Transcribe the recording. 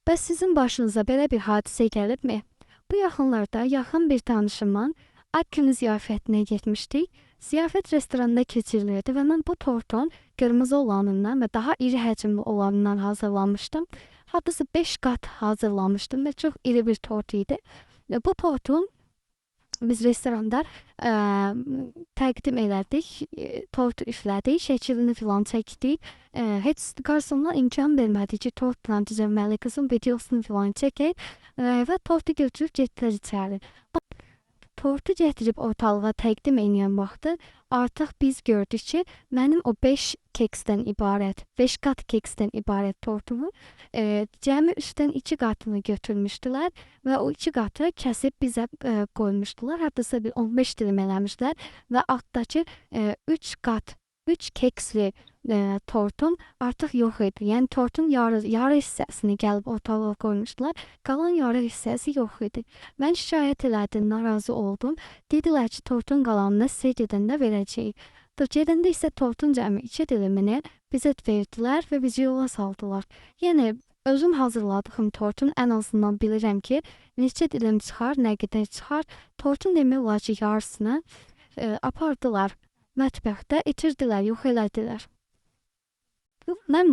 Bəs sizin başınıza belə bir hadisə gəlibmi? Bu yaxınlarda yaxın bir tanışımın ad günü ziyafətinə getmişdik. Ziyafət restoranda keçirilirdi və mən bu tortun qırmızı olanından və daha iri həcmli olanından hazırlamışdım. Hardasa 5 qat hazırlamışdım və çox iri bir tort idi. Bu tortun biz restoranda təqdim elədik, tort üflədik, şəklini filan çəkdik. Heç qarsonlar imkan vermədi ki, tortla düzəlməli qızın videosunu filan çəkək və tortu götürüb getdilər içəri. Tortu gətirib ortalığa təqdim edən vaxtı artıq biz gördük ki, mənim o 5 keksdən ibarət, 5 qat keksdən ibarət tortumu cəmi üstdən 2 qatını götürmüşdülər və o 2 qatı kəsib bizə qoymuşdular. Hardasa bir 15 dilim eləmişdilər və altdakı 3 qat, 3 keksli tortum artıq yox idi. Yəni tortun yarı hissəsini gəlib ortalığa qoymuşdular. Qalan yarı hissəsi yox idi. Mən şikayət elədim, narazı oldum. Dedilər ki, tortun qalanını sizə gedəndə verəcəyik. Gedəndə isə tortun cəmi 2 dilimini bizə verdilər və bizi yola saldılar. Yəni özüm hazırladığım tortun ən azından bilirəm ki, neçə dilim çıxar, nə qədər çıxar. Tortun demək olar ki, yarısını apardılar. Mətbəxdə itirdilər, yox elədilər. Mən